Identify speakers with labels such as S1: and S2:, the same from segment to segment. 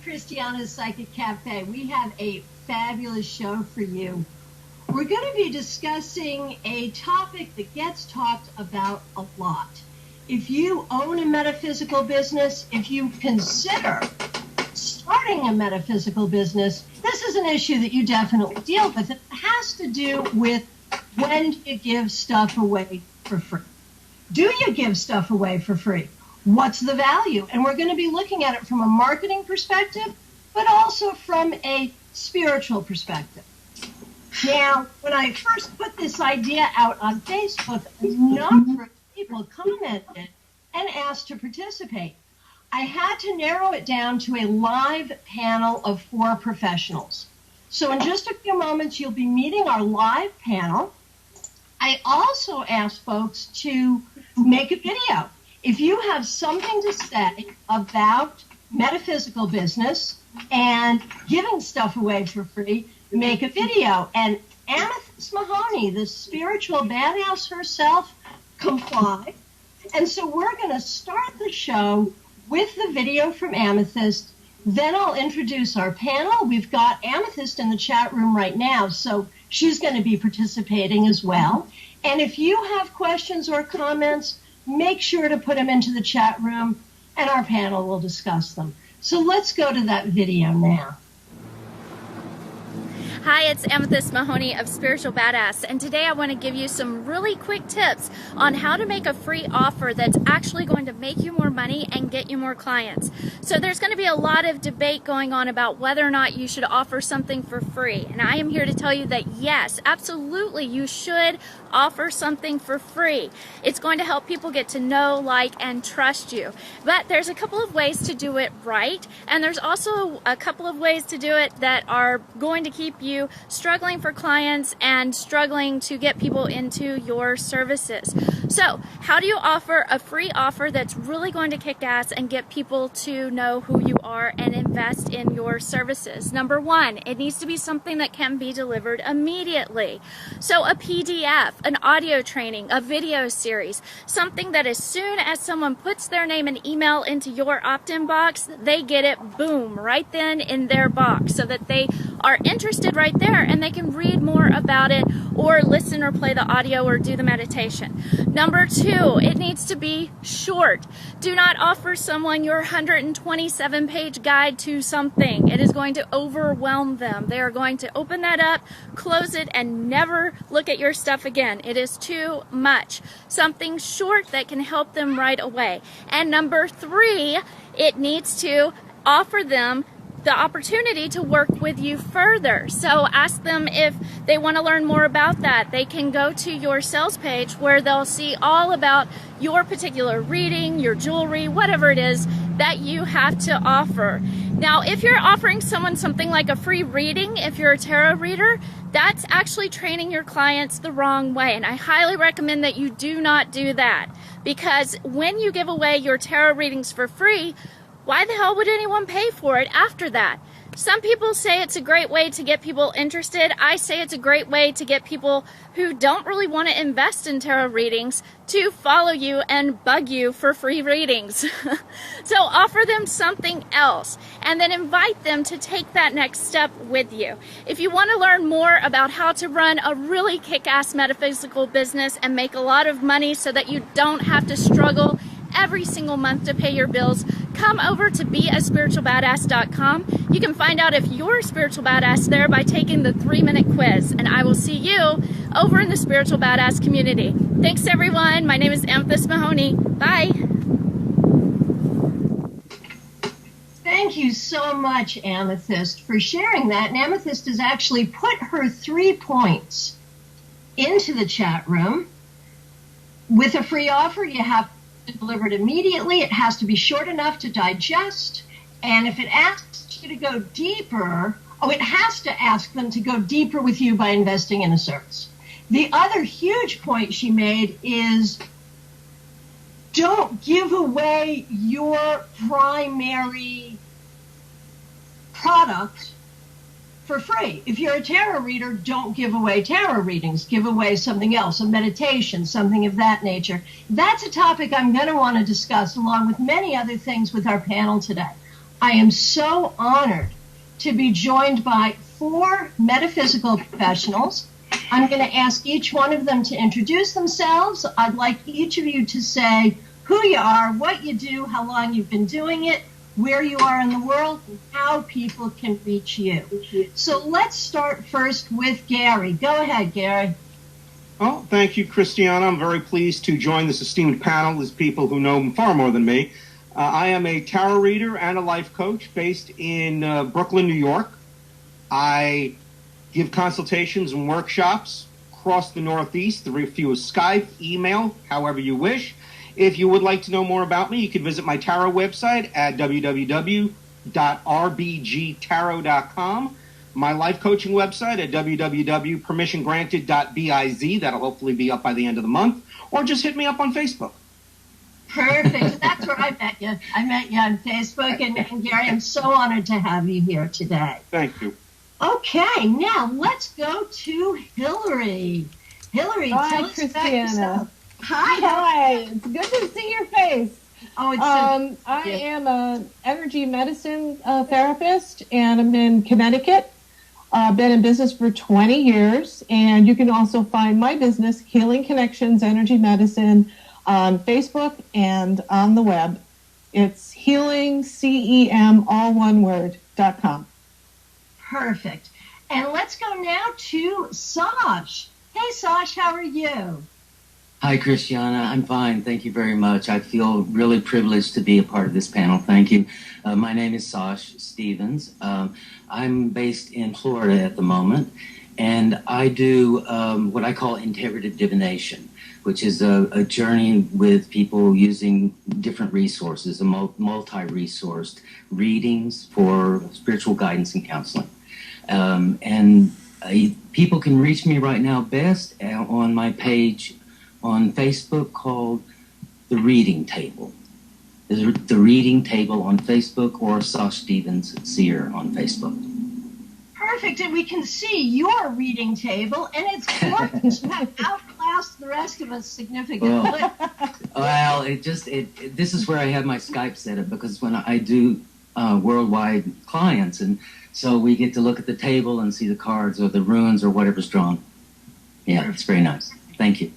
S1: Christiana's Psychic Cafe. We have a fabulous show for you. We're going to be discussing a topic that gets talked about a lot. If you own a metaphysical business, if you consider starting a metaphysical business, this is an issue that you definitely deal with. It has to do with when do you give stuff away for free? Do you give stuff away for free? What's the value? And we're going to be looking at it from a marketing perspective, but also from a spiritual perspective. Now, when I first put this idea out on Facebook, a number of people commented and asked to participate. I had to narrow it down to a live panel of 4 professionals. So in just a few moments, you'll be meeting our live panel. I also asked folks to make a video. If you have something to say about metaphysical business and giving stuff away for free, make a video. And Amethyst Mahoney, the spiritual badass herself, complied. And so we're going to start the show with the video from Amethyst. Then I'll introduce our panel. We've got Amethyst in the chat room right now, so she's going to be participating as well. And if you have questions or comments, make sure to put them into the chat room, and our panel will discuss them. So let's go to that video now.
S2: Hi, it's Amethyst Mahoney of Spiritual Badass, and today I want to give you some really quick tips on how to make a free offer that's actually going to make you more money and get you more clients. So there's going to be a lot of debate going on about whether or not you should offer something for free, and I am here to tell you that yes, absolutely, you should offer something for free. It's going to help people get to know, like, and trust you. But there's a couple of ways to do it right, and there's also a couple of ways to do it that are going to keep you struggling for clients and struggling to get people into your services. So how do you offer a free offer that's really going to kick ass and get people to know who you are and invest in your services? Number one, it needs to be something that can be delivered immediately. So a PDF, an audio training, a video series, something that as soon as someone puts their name and email into your opt-in box, they get it, boom, right then in their box, so that they are interested right there and they can read more about it or listen or play the audio or do the meditation. Number two, it needs to be short. Do not offer someone your 127-page guide to something. It is going to overwhelm them. They are going to open that up, close it, and never look at your stuff again. again, it is too much. Something short that can help them right away. And number 3, it needs to offer them the opportunity to work with you further. So ask them if they want to learn more about that. They can go to your sales page where they'll see all about your particular reading, your jewelry, whatever it is that you have to offer. Now, if you're offering someone something like a free reading, if you're a tarot reader, that's actually training your clients the wrong way. And I highly recommend that you do not do that, because when you give away your tarot readings for free, why the hell would anyone pay for it after that? Some people say it's a great way to get people interested. I say it's a great way to get people who don't really want to invest in tarot readings to follow you and bug you for free readings. So offer them something else and then invite them to take that next step with you. If you want to learn more about how to run a really kick-ass metaphysical business and make a lot of money so that you don't have to struggle every single month to pay your bills, come over to beaspiritualbadass.com. You can find out if you're a spiritual badass there by taking the 3-minute quiz, and I will see you over in the Spiritual Badass community. Thanks, everyone. My name is Amethyst Mahoney. Bye.
S1: Thank you so much, Amethyst, for sharing that. And Amethyst has actually put her 3 points into the chat room. With a free offer, you have delivered immediately. It has to be short enough to digest, and if it asks you to go deeper, it has to ask them to go deeper with you by investing in a service. The other huge point she made is don't give away your primary product for free. If you're a tarot reader, don't give away tarot readings. Give away something else, a meditation, something of that nature. That's a topic I'm going to want to discuss along with many other things with our panel today. I am so honored to be joined by 4 metaphysical professionals. I'm going to ask each one of them to introduce themselves. I'd like each of you to say who you are, what you do, how long you've been doing it, where you are in the world, and how people can reach you. So let's start first with Gary. Go ahead, Gary.
S3: Well, thank you, Christiana. I'm very pleased to join this esteemed panel as people who know far more than me. I am a tarot reader and a life coach based in Brooklyn, New York. I give consultations and workshops across the Northeast through Skype, email, however you wish. If you would like to know more about me, you can visit my tarot website at www.rbgtarot.com, my life coaching website at www.permissiongranted.biz. That'll hopefully be up by the end of the month, or just hit me up on Facebook.
S1: Perfect. That's where I met you. I met you on Facebook, and Gary, I'm so honored to have you here today.
S3: Thank you.
S1: Okay, now let's go to Hillary. Hillary,
S4: Hi,
S1: tell us about yourself.
S4: Hi. It's good to see your face.
S1: Oh, it's
S4: I am an energy medicine therapist, and I'm in Connecticut. I've been in business for 20 years, and you can also find my business, Healing Connections Energy Medicine, on Facebook and on the web. It's healingcem, all one word, .com.
S1: Perfect. And let's go now to Saxz. Hey, Saxz, how are you?
S5: Hi, Christiana. I'm fine. Thank you very much. I feel really privileged to be a part of this panel. Thank you. My name is Saxz Stevens. I'm based in Florida at the moment, and I do what I call integrative divination, which is a journey with people using different resources, multi-resourced readings for spiritual guidance and counseling. People can reach me right now best on my page on Facebook called The Reading Table. The Reading Table on Facebook, or Saxz Stevens Seer on Facebook.
S1: Perfect, and we can see your reading table, and it's gorgeous. You have outclassed the rest of us significantly.
S5: Well, this is where I have my Skype set up, because when I do worldwide clients, and so we get to look at the table and see the cards or the runes or whatever's drawn. Yeah, it's very nice. Thank you.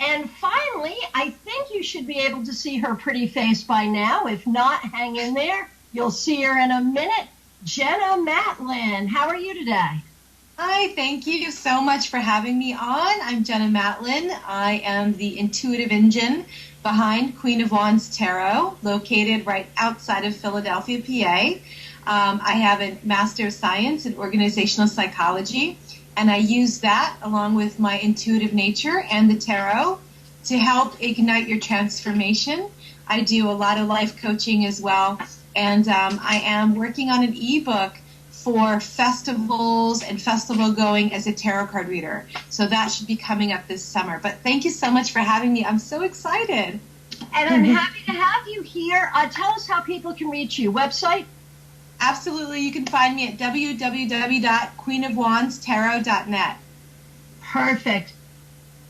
S1: And finally, I think you should be able to see her pretty face by now. If not, hang in there. You'll see her in a minute. Jenna Matlin, how are you today?
S6: Hi, thank you so much for having me on. I'm Jenna Matlin. I am the intuitive engine behind Queen of Wands Tarot, located right outside of Philadelphia, PA. I have a Master of Science in Organizational Psychology, and I use that along with my intuitive nature and the tarot to help ignite your transformation. I do a lot of life coaching as well, and I am working on an ebook for festivals and festival going as a tarot card reader. So that should be coming up this summer. But thank you so much for having me. I'm so excited.
S1: And I'm happy to have you here. Tell us how people can reach you. Website?
S6: Absolutely. You can find me at www.queenofwandstarot.net.
S1: Perfect.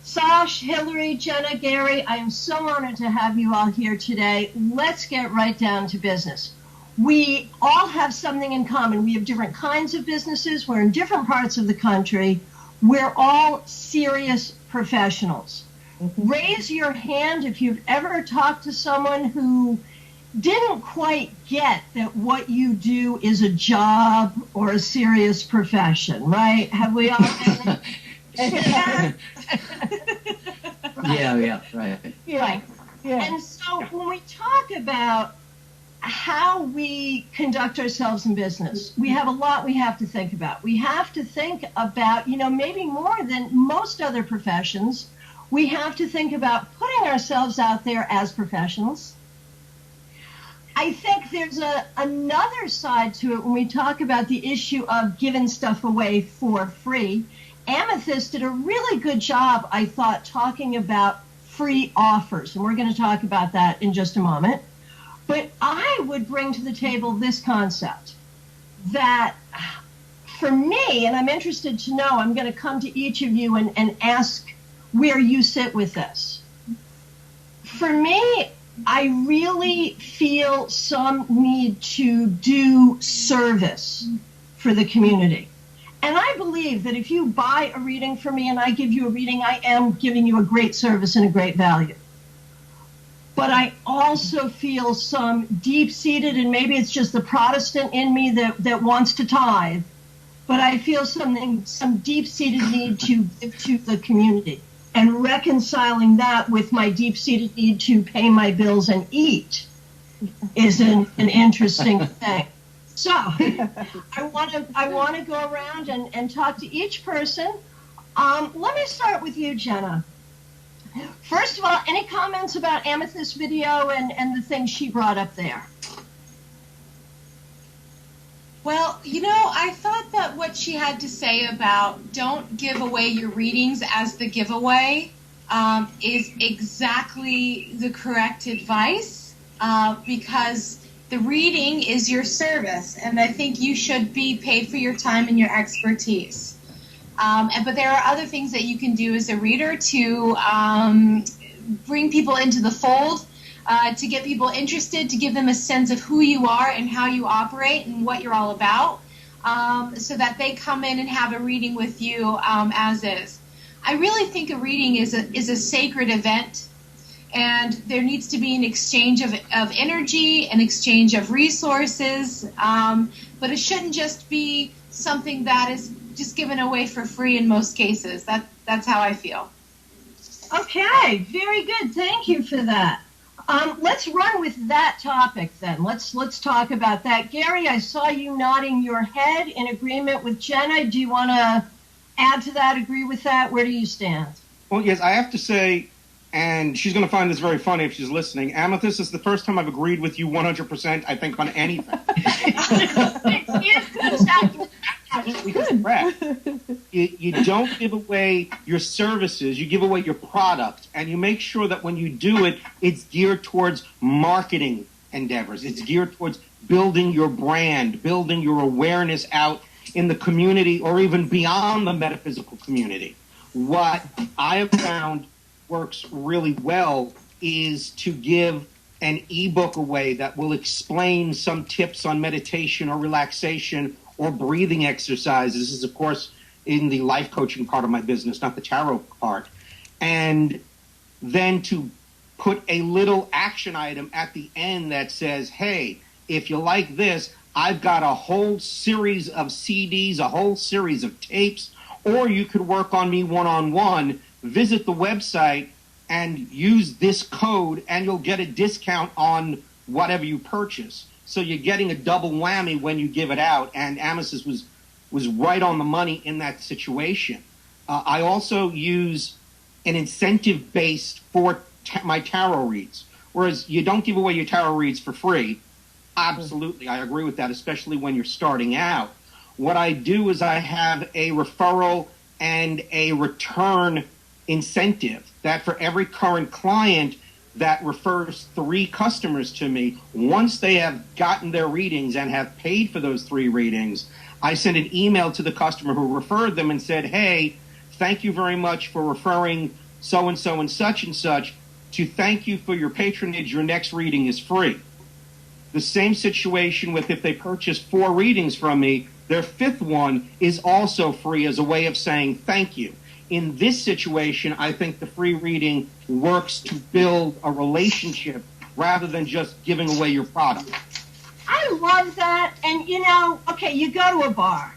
S1: Saxz, Hillary, Jenna, Gary, I am so honored to have you all here today. Let's get right down to business. We all have something in common. We have different kinds of businesses. We're in different parts of the country. We're all serious professionals. Raise your hand if you've ever talked to someone who didn't quite get that what you do is a job or a serious profession, right? Have we all been
S5: Yeah, right.
S1: Right.
S4: Yeah.
S1: And so when we talk about how we conduct ourselves in business, we have a lot we have to think about. We have to think about, maybe more than most other professions, we have to think about putting ourselves out there as professionals. I think there's another side to it when we talk about the issue of giving stuff away for free. Amethyst did a really good job, I thought, talking about free offers, and we're going to talk about that in just a moment. But I would bring to the table this concept that for me, and I'm interested to know, I'm going to come to each of you and ask where you sit with this. For me, I really feel some need to do service for the community. And I believe that if you buy a reading from me and I give you a reading, I am giving you a great service and a great value. But I also feel some deep-seated, and maybe it's just the Protestant in me that wants to tithe, but I feel some deep-seated need to give to the community. And reconciling that with my deep-seated need to pay my bills and eat is an interesting thing. So I want to go around and talk to each person. Let me start with you, Jenna. First of all, any comments about Amethyst's video and the things she brought up there?
S6: Well, I thought that what she had to say about don't give away your readings as the giveaway is exactly the correct advice, because the reading is your service, and I think you should be paid for your time and your expertise. But there are other things that you can do as a reader to bring people into the fold, to get people interested, to give them a sense of who you are and how you operate and what you're all about, so that they come in and have a reading with you as is. I really think a reading is a sacred event, and there needs to be an exchange of energy, an exchange of resources, but it shouldn't just be something that is just given away for free in most cases. That's how I feel.
S1: Okay, very good. Thank you for that. Let's run with that topic then. Let's talk about that. Gary, I saw you nodding your head in agreement with Jenna. Do you want to add to that, agree with that? Where do you stand?
S3: Well, yes, I have to say, and she's going to find this very funny if she's listening, Amethyst, is the first time I've agreed with you 100%, I think, on anything. Absolutely correct. You don't give away your services, you give away your product, and you make sure that when you do it, it's geared towards marketing endeavors. It's geared towards building your brand, building your awareness out in the community or even beyond the metaphysical community. What I have found works really well is to give an ebook away that will explain some tips on meditation or relaxation or breathing exercises. This is, of course, in the life coaching part of my business, not the tarot part. And then to put a little action item at the end that says, hey, if you like this, I've got a whole series of CDs, a whole series of tapes, or you could work on me one-on-one. Visit the website and use this code, and you'll get a discount on whatever you purchase. So you're getting a double whammy when you give it out, and Amethyst was right on the money in that situation. I also use an incentive based for my tarot reads, whereas you don't give away your tarot reads for free. Absolutely, I agree with that, especially when you're starting out. What I do is I have a referral and a return incentive that for every current client that refers 3 customers to me, once they have gotten their readings and have paid for those 3 readings, I send an email to the customer who referred them and said, hey, thank you very much for referring so-and-so and such. To thank you for your patronage, your next reading is free. The same situation with if they purchase 4 readings from me, their 5th one is also free as a way of saying thank you. In this situation, I think the free reading works to build a relationship rather than just giving away your product.
S1: I love that. And, okay, you go to a bar.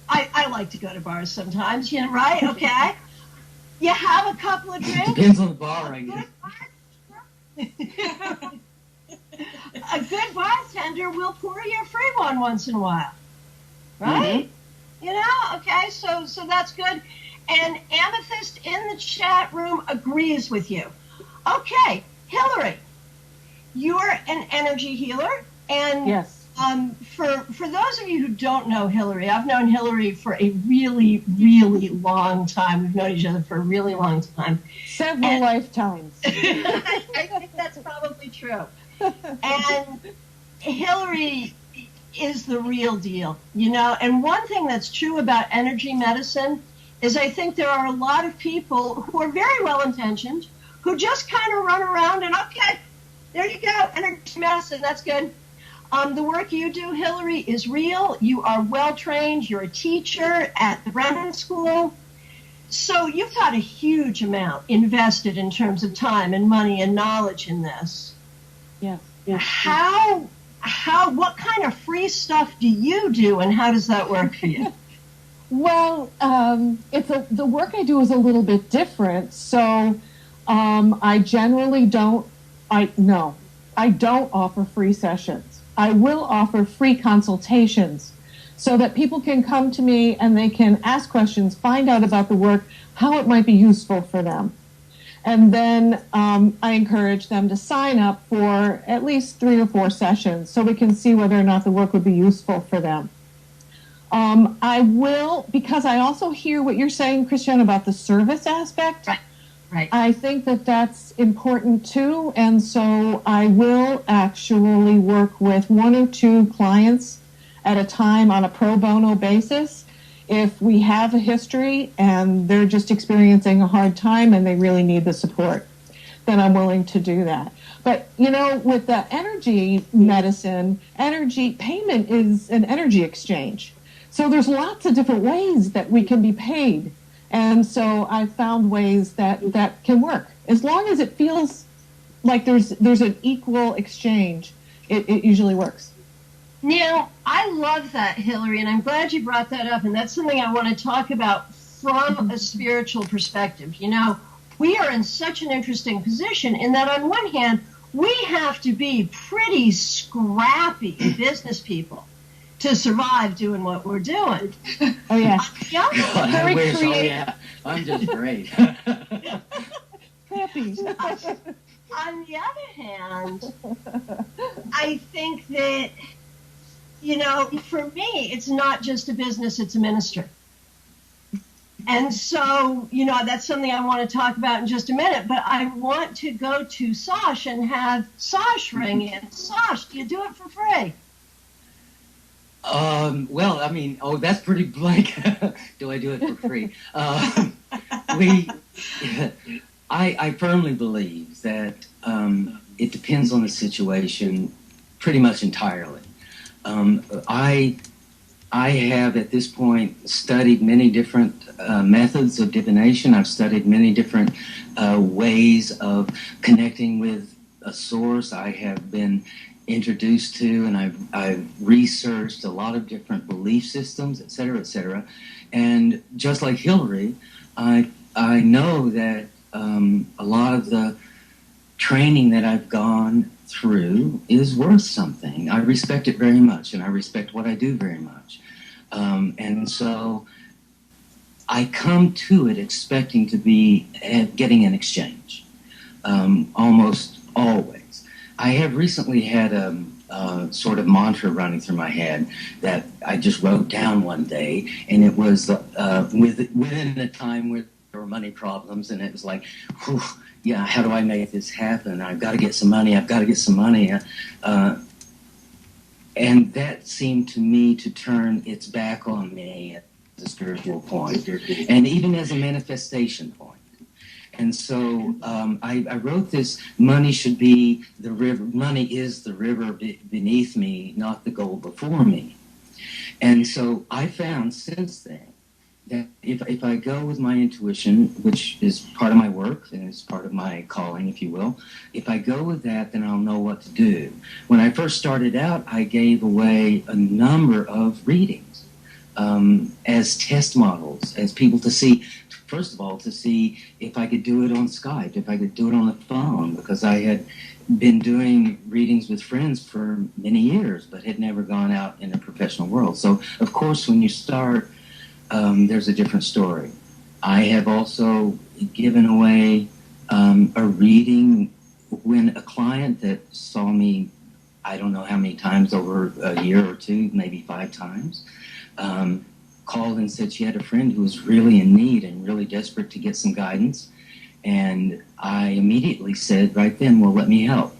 S1: I like to go to bars sometimes, right? Okay. You have a couple of drinks.
S5: Depends on the bar, I guess.
S1: A good bartender will pour you a free one once in a while. Right? Mm-hmm. Okay, so that's good. And Amethyst in the chat room agrees with you. Okay, Hillary, you're an energy healer. And
S4: yes.
S1: For those of you who don't know Hillary, I've known Hillary for a really, really long time. We've known each other for a really long time.
S4: Several lifetimes.
S1: I think that's probably true. And Hillary is the real deal, And one thing that's true about energy medicine is I think there are a lot of people who are very well-intentioned, who just kind of run around and, okay, there you go, energy medicine, that's good. The work you do, Hillary, is real. You are well-trained. You're a teacher at the Brennan School. So you've got a huge amount invested in terms of time and money and knowledge in this.
S4: Yes.
S1: What kind of free stuff do you do, and how does that work for you?
S4: Well, the work I do is a little bit different. So I generally don't offer free sessions. I will offer free consultations so that people can come to me and they can ask questions, find out about the work, how it might be useful for them. And then I encourage them to sign up for at least 3 or 4 sessions so we can see whether or not the work would be useful for them. I will, because I also hear what you're saying, Christiana, about the service aspect.
S1: Right.
S4: I think that that's important too, and so I will actually work with 1 or 2 clients at a time on a pro bono basis. If we have a history and they're just experiencing a hard time and they really need the support, then I'm willing to do that. But, with the energy medicine, energy payment is an energy exchange. So there's lots of different ways that we can be paid. And so I've found ways that can work. As long as it feels like there's an equal exchange, it usually works.
S1: Now, I love that, Hillary, and I'm glad you brought that up. And that's something I want to talk about from a spiritual perspective. We are in such an interesting position in that on one hand, we have to be pretty scrappy business people to survive doing what we're doing.
S4: Oh, yeah.
S5: Very creative. Oh, yeah. I'm just great.
S4: Happy.
S1: On the other hand, I think that, for me, it's not just a business, it's a ministry. And so, that's something I want to talk about in just a minute, but I want to go to Saxz and have Saxz ring in. Saxz, do you do it for free?
S5: Well, that's pretty blank. Do I do it for free? I firmly believe that it depends on the situation pretty much entirely. I have at this point studied many different methods of divination. I've studied many different ways of connecting with a source. I have been introduced to, and I've researched a lot of different belief systems, et cetera, et cetera. And just like Hillary, I know that a lot of the training that I've gone through is worth something. I respect it very much, and I respect what I do very much. And so I come to it expecting to be getting an exchange, almost always. I have recently had a sort of mantra running through my head that I just wrote down one day, and it was within a time where there were money problems, and it was like, whew, yeah, how do I make this happen? I've got to get some money. I've got to get some money. And that seemed to me to turn its back on me as a spiritual point, and even as a manifestation point. And so I wrote this: money should be the river. Money is the river beneath me, not the goal before me. And so I found since then that if I go with my intuition, which is part of my work and is part of my calling, if you will, if I go with that, then I'll know what to do. When I first started out, I gave away a number of readings as test models, as people to see, first of all, to see if I could do it on Skype, if I could do it on the phone, because I had been doing readings with friends for many years, but had never gone out in the professional world. So, of course, when you start, there's a different story. I have also given away a reading when a client that saw me, I don't know how many times over a year or two, maybe 5 times, called and said she had a friend who was really in need and really desperate to get some guidance. And I immediately said right then, well, let me help.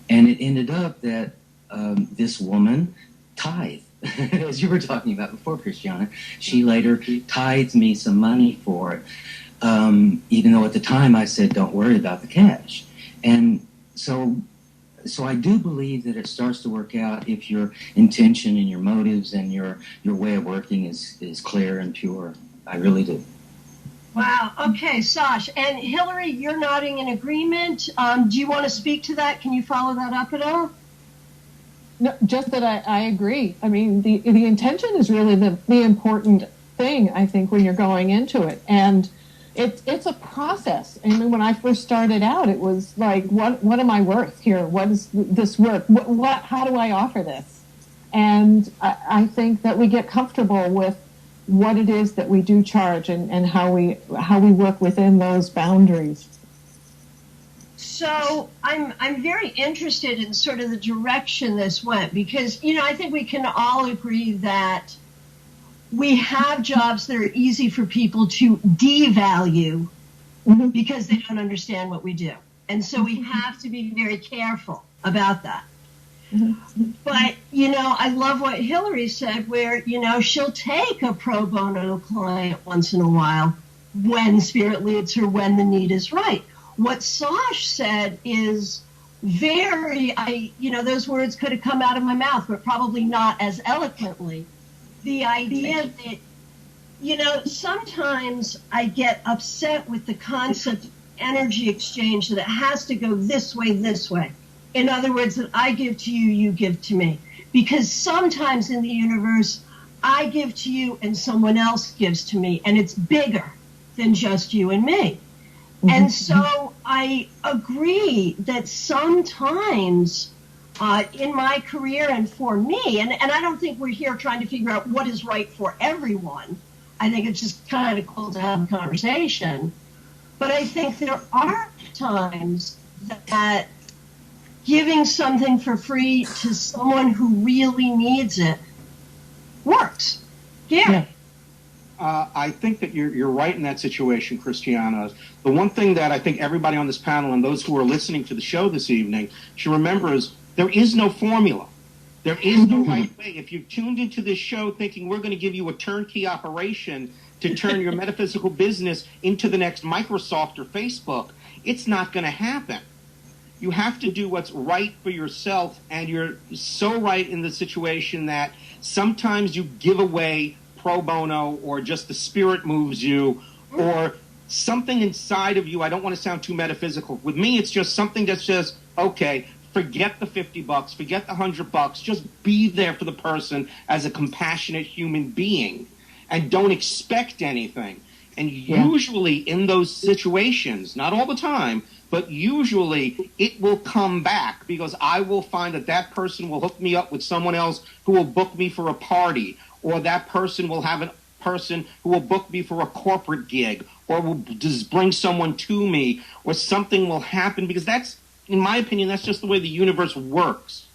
S5: And it ended up that this woman tithed. As you were talking about before, Christiana, she later tithed me some money for it, even though at the time I said, don't worry about the cash. And so I do believe that it starts to work out if your intention and your motives and your way of working is clear and pure. I really do.
S1: Wow. Okay, Saxz. And Hillary, you're nodding in agreement. Do you want to speak to that? Can you follow that up at all?
S4: No, just that I agree. I mean, the intention is really the important thing, I think, when you're going into it. And it's a process. I mean, when I first started out, it was like, what am I worth here? What is this worth? How do I offer this? And I think that we get comfortable with what it is that we do charge and how we work within those boundaries.
S1: So I'm very interested in sort of the direction this went, because, I think we can all agree that we have jobs that are easy for people to devalue because they don't understand what we do. And so we have to be very careful about that. But, I love what Hillary said, where, she'll take a pro bono client once in a while when spirit leads her, when the need is right. What Saxz said is those words could have come out of my mouth, but probably not as eloquently. The idea that, sometimes I get upset with the concept of energy exchange, that it has to go this way, this way. In other words, that I give to you, you give to me. Because sometimes in the universe, I give to you and someone else gives to me, and it's bigger than just you and me. And so I agree that sometimes in my career and for me, and I don't think we're here trying to figure out what is right for everyone. I think it's just kind of cool to have a conversation. But I think there are times that giving something for free to someone who really needs it works. Yeah.
S3: I think that you're right in that situation, Christiana. The one thing that I think everybody on this panel and those who are listening to the show this evening should remember is there is no formula. There is no right way. If you've tuned into this show thinking we're going to give you a turnkey operation to turn your metaphysical business into the next Microsoft or Facebook, it's not going to happen. You have to do what's right for yourself, and you're so right in the situation that sometimes you give away pro bono, or just the spirit moves you, or something inside of you. I don't want to sound too metaphysical. With me, it's just something that says, okay, forget the $50, forget the $100. Just be there for the person as a compassionate human being, and don't expect anything. And usually in those situations, not all the time, but usually it will come back, because I will find that that person will hook me up with someone else who will book me for a party, or that person will have a person who will book me for a corporate gig, or will just bring someone to me, or something will happen, because that's, in my opinion, that's just the way the universe works.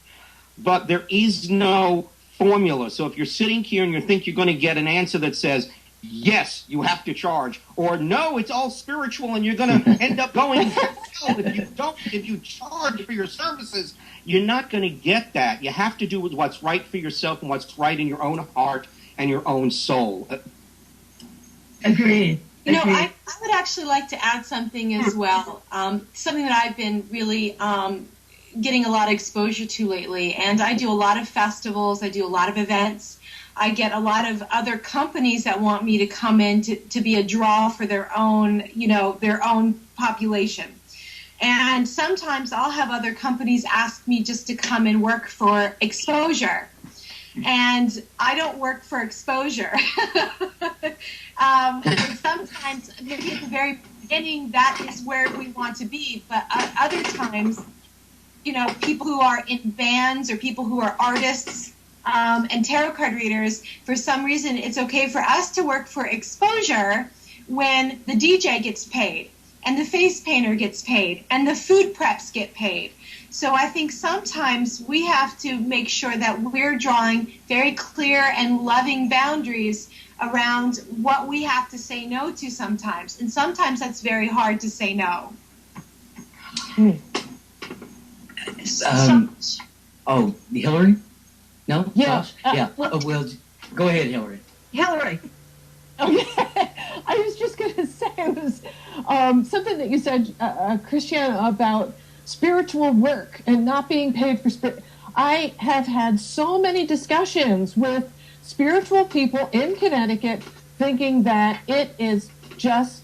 S3: But there is no formula. So if you're sitting here and you think you're going to get an answer that says, yes, you have to charge, or no, it's all spiritual and you're going to end up going to hell if you charge for your services, you're not going to get that. You have to do with what's right for yourself and what's right in your own heart and your own soul.
S1: Agreed.
S6: You know, I would actually like to add something as well, something that I've been really getting a lot of exposure to lately. And I do a lot of festivals. I do a lot of events. I get a lot of other companies that want me to come in to be a draw for their own, their own population. And sometimes I'll have other companies ask me just to come and work for exposure. And I don't work for exposure. And sometimes, maybe at the very beginning, that is where we want to be. But other times, people who are in bands or people who are artists and tarot card readers, for some reason, it's okay for us to work for exposure when the DJ gets paid and the face painter gets paid and the food preps get paid. So I think sometimes we have to make sure that we're drawing very clear and loving boundaries around what we have to say no to sometimes. And sometimes that's very hard to say no.
S5: Hillary? No?
S4: Yeah.
S5: Well, go ahead, Hillary.
S1: Hillary.
S4: Okay. I was just going to say, it was something that you said, Christiana, about spiritual work and not being paid for spirit. I have had so many discussions with spiritual people in Connecticut thinking that it is just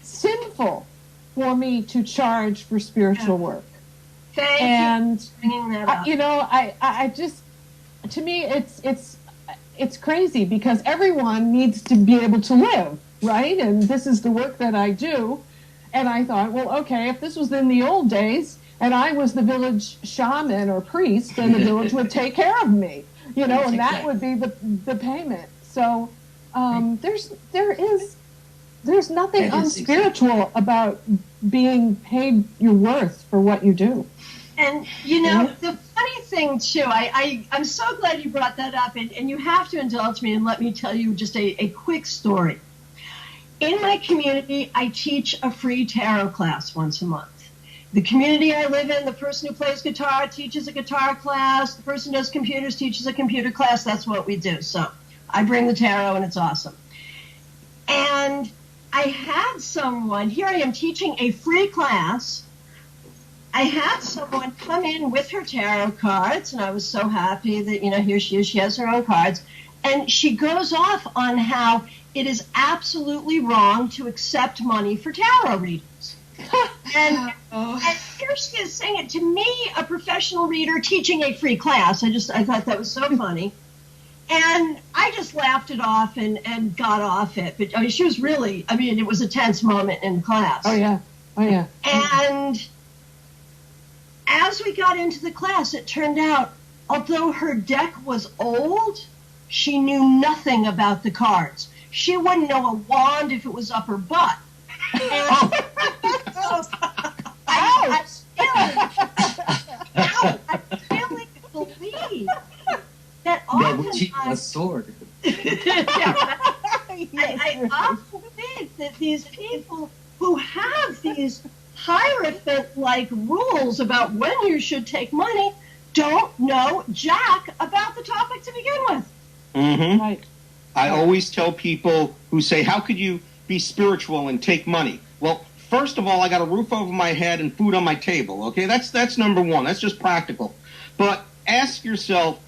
S4: sinful for me to charge for spiritual work.
S1: Thank you for bringing that up.
S4: I just, to me, it's crazy, because everyone needs to be able to live, right? And this is the work that I do. And I thought, well, okay, if this was in the old days and I was the village shaman or priest, then the village would take care of me, and that would be the payment. So there's nothing unspiritual about being paid your worth for what you do.
S1: And, the funny thing, too, I'm so glad you brought that up, and you have to indulge me and let me tell you just a quick story. In my community, I teach a free tarot class once a month. The community I live in, the person who plays guitar teaches a guitar class. The person who does computers teaches a computer class. That's what we do. So I bring the tarot, and it's awesome. And I had someone, here I am teaching a free class. I had someone come in with her tarot cards, and I was so happy that, here she is, she has her own cards. And she goes off on how it is absolutely wrong to accept money for tarot readings. And here she is saying it to me, a professional reader teaching a free class. I thought that was so funny. And I just laughed it off and got off it. But she was really, it was a tense moment in class.
S4: Oh, yeah.
S1: And as we got into the class, it turned out, although her deck was old, she knew nothing about the cards. She wouldn't know a wand if it was up her butt. And I really believe that oftentimes...
S5: a sword.
S1: I often think that these people who have these Hierophant-like rules about when you should take money don't know jack about the topic to begin with.
S3: Mm-hmm.
S4: Right.
S3: I always tell people who say, how could you be spiritual and take money? Well, first of all, I got a roof over my head and food on my table. Okay, that's number one. That's just practical. But ask yourself,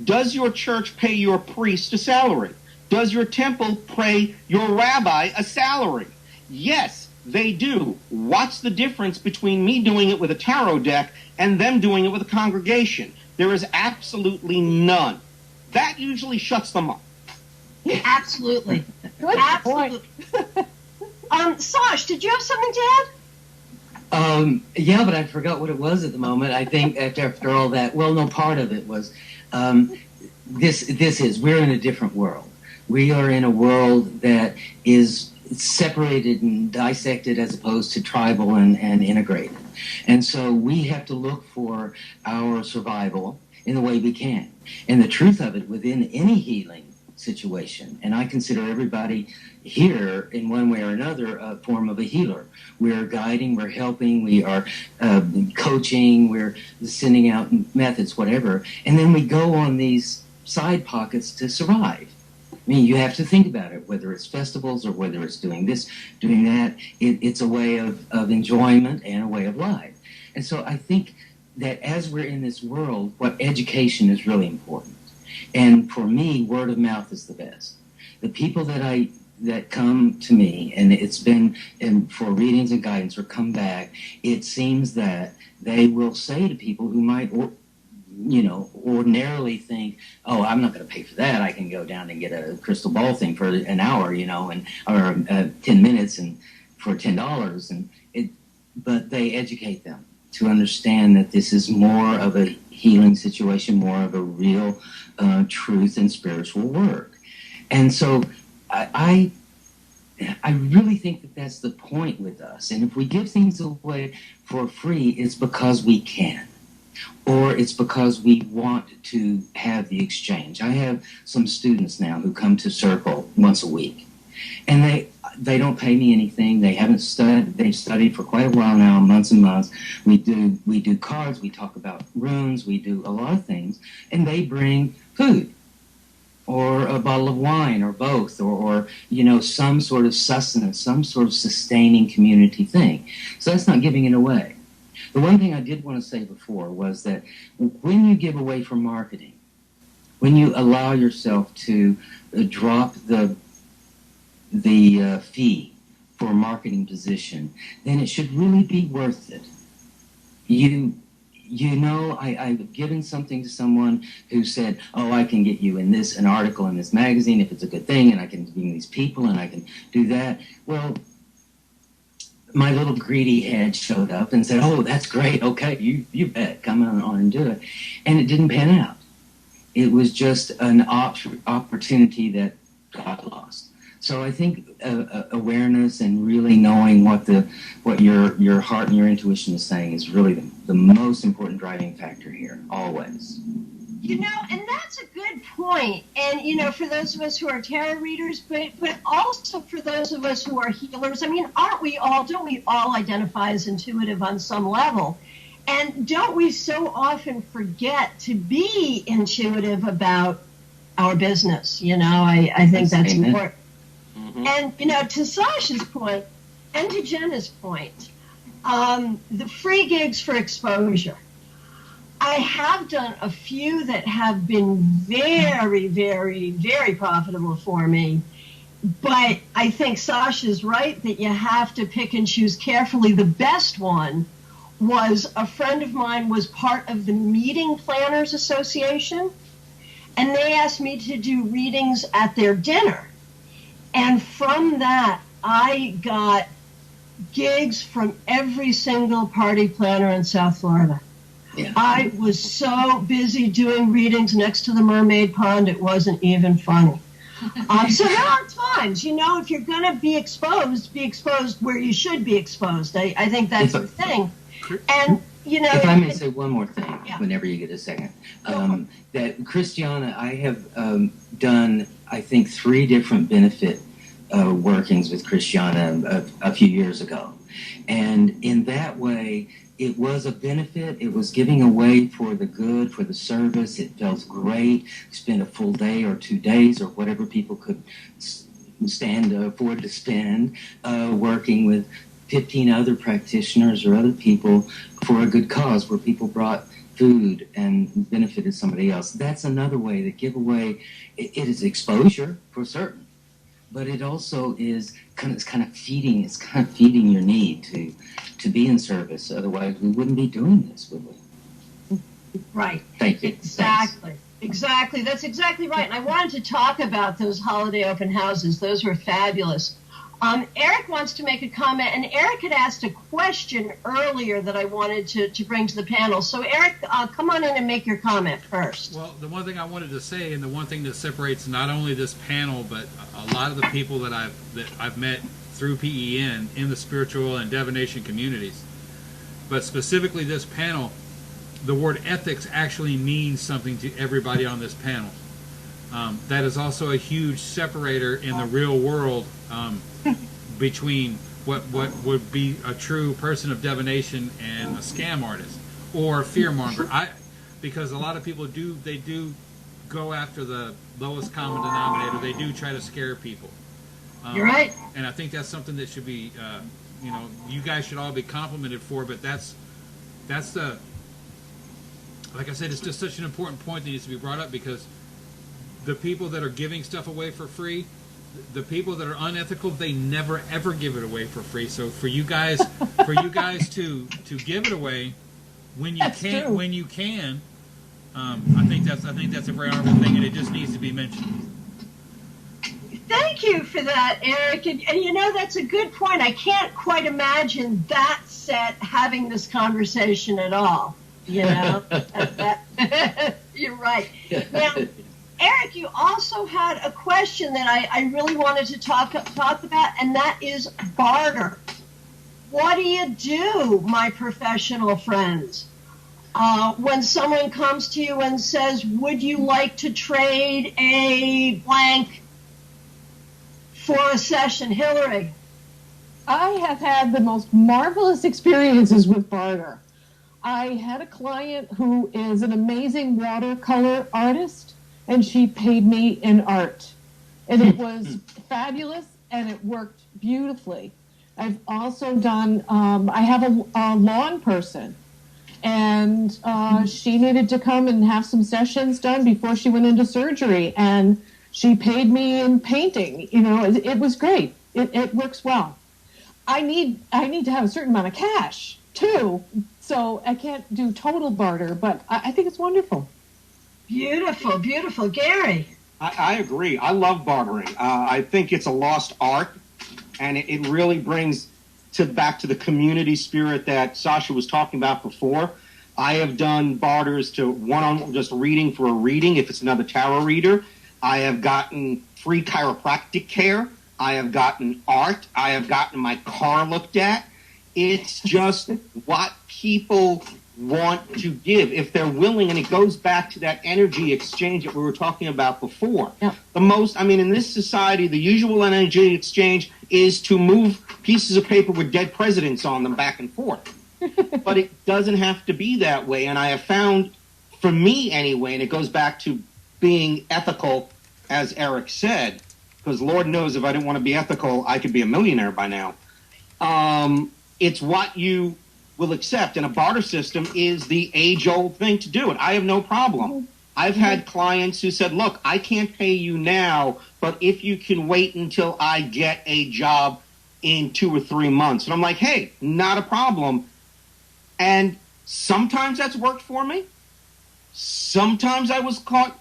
S3: does your church pay your priest a salary? Does your temple pay your rabbi a salary? Yes. They do. What's the difference between me doing it with a tarot deck and them doing it with a congregation? There is absolutely none. That usually shuts them up.
S1: Absolutely.
S4: Good
S1: Absolutely. Saxz, did you have something to add?
S5: Yeah, but I forgot what it was at the moment. I think after all that, well, no, part of it was, we're in a different world. We are in a world that is separated and dissected as opposed to tribal and integrated. And so we have to look for our survival in the way we can. And the truth of it, within any healing situation, and I consider everybody here in one way or another a form of a healer. We are guiding, we're helping, we are coaching, we're sending out methods, whatever. And then we go on these side pockets to survive. I mean, you have to think about it, whether it's festivals or whether it's doing this, doing that. It's a way of enjoyment and a way of life. And so I think that as we're in this world, what education is really important. And for me, word of mouth is the best. The people that come to me, and it's been for readings and guidance or come back, it seems that they will say to people who might, ordinarily think, oh, I'm not going to pay for that. I can go down and get a crystal ball thing for an hour, or 10 minutes and for $10. But they educate them to understand that this is more of a healing situation, more of a real truth and spiritual work. And so I really think that that's the point with us. And if we give things away for free, it's because we can. Or it's because we want to have the exchange. I have some students now who come to Circle once a week. And they don't pay me anything. They haven't studied. They've studied for quite a while now, months and months. We do cards. We talk about runes. We do a lot of things. And they bring food or a bottle of wine or both or some sort of sustenance, some sort of sustaining community thing. So that's not giving it away. The one thing I did want to say before was that when you give away for marketing, when you allow yourself to drop the fee for a marketing position, then it should really be worth it. I've given something to someone who said, oh, I can get you in an article in this magazine if it's a good thing, and I can bring these people, and I can do that. Well, my little greedy head showed up and said, oh, that's great, okay, you bet, come on and do it. And it didn't pan out. It was just an opportunity that got lost. So I think awareness and really knowing what your heart and your intuition is saying is really the most important driving factor here, always.
S1: And that's a good point. And, for those of us who are tarot readers, but also for those of us who are healers, I mean, don't we all identify as intuitive on some level? And don't we so often forget to be intuitive about our business? I think that's important. Mm-hmm. And, to Sasha's point and to Jenna's point, the free gigs for exposure. I have done a few that have been very, very, very profitable for me. But I think Sasha's right that you have to pick and choose carefully. The best one was a friend of mine was part of the Meeting Planners Association, and they asked me to do readings at their dinner. And from that, I got gigs from every single party planner in South Florida. Yeah. I was so busy doing readings next to the mermaid pond, it wasn't even funny. So there are times, if you're going to be exposed where you should be exposed. I think that's the thing. And,
S5: if I may say one more thing,
S1: yeah.
S5: Whenever you get a second, that Christiana, I have done, I think, 3 different benefit workings with Christiana a few years ago. And in that way, it was a benefit. It was giving away for the good, for the service. It felt great. Spend a full day or 2 days or whatever people could afford to spend working with 15 other practitioners or other people for a good cause where people brought food and benefited somebody else. That's another way to give away. It is exposure for certain. but it also is kind of feeding your need to be in service. Otherwise, we wouldn't be doing this, would we?
S1: Right.
S5: Thank you.
S1: Exactly.
S5: Thanks.
S1: Exactly. That's exactly right. And I wanted to talk about those holiday open houses. Those were fabulous. Eric wants to make a comment, and Eric had asked a question earlier that I wanted to bring to the panel. So, Eric, come on in and make your comment first.
S7: Well, the one thing I wanted to say, and the one thing that separates not only this panel, but a lot of the people that I've met through PEN in the spiritual and divination communities, but specifically this panel, the word ethics actually means something to everybody on this panel. That is also a huge separator in the real world between what would be a true person of divination and a scam artist or a fearmonger. Because a lot of people do go after the lowest common denominator. They do try to scare people.
S1: You're right.
S7: And I think that's something that should be, you guys should all be complimented for. But that's the, like I said, it's just such an important point that needs to be brought up, because the people that are giving stuff away for free, the people that are unethical, they never ever give it away for free. So for you guys to give it away when you can, I think that's a very honorable thing, and it just needs to be mentioned.
S1: Thank you for that, Eric. And that's a good point. I can't quite imagine that set having this conversation at all. You're right. Now, Eric, you also had a question that I really wanted to talk about, and that is barter. What do you do, my professional friends, when someone comes to you and says, would you like to trade a blank for a session? Hillary?
S4: I have had the most marvelous experiences with barter. I had a client who is an amazing watercolor artist, and she paid me in art. And it was fabulous, and it worked beautifully. I've also done, I have a lawn person, and she needed to come and have some sessions done before she went into surgery, and she paid me in painting. It was great. It works well. I need to have a certain amount of cash, too, so I can't do total barter, but I think it's wonderful.
S1: Beautiful, beautiful. Gary?
S3: I agree. I love bartering. I think it's a lost art, and it really brings back to the community spirit that Sasha was talking about before. I have done barters to one-on-one, just reading for a reading, if it's another tarot reader. I have gotten free chiropractic care. I have gotten art. I have gotten my car looked at. It's just what people want to give if they're willing, and it goes back to that energy exchange that we were talking about before.
S4: Yeah.
S3: In this society, the usual energy exchange is to move pieces of paper with dead presidents on them back and forth. But it doesn't have to be that way, and I have found, for me anyway, and it goes back to being ethical, as Eric said, because Lord knows if I didn't want to be ethical, I could be a millionaire by now. It's what you will accept, and a barter system is the age-old thing to do it. I have no problem. I've had clients who said, look, I can't pay you now, but if you can wait until I get a job in 2 or 3 months. And I'm like, hey, not a problem. And sometimes that's worked for me. Sometimes I was caught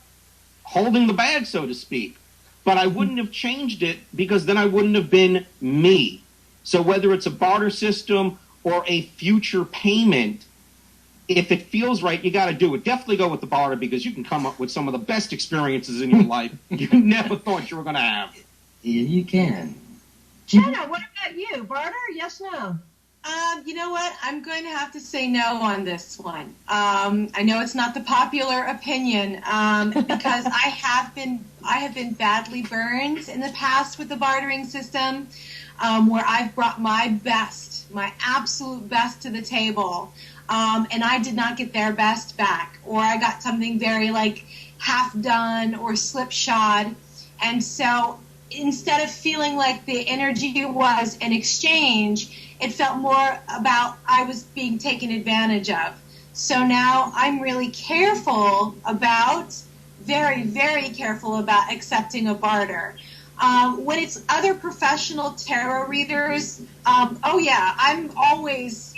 S3: holding the bag, so to speak. But I wouldn't have changed it, because then I wouldn't have been me. So whether it's a barter system or a future payment, if it feels right, you got to do it. Definitely go with the barter, because you can come up with some of the best experiences in your life you never thought you were going to have.
S5: Yeah, you can.
S1: Jenna, what about you? Barter? Yes, no?
S6: You know what? I'm going to have to say no on this one. I know it's not the popular opinion, because I have been badly burned in the past with the bartering system, where I've brought my absolute best to the table, and I did not get their best back, or I got something very half done or slipshod, and so instead of feeling like the energy was an exchange, it felt more about I was being taken advantage of. So now I'm really careful about, very, very careful about accepting a barter. When it's other professional tarot readers, oh yeah, I'm always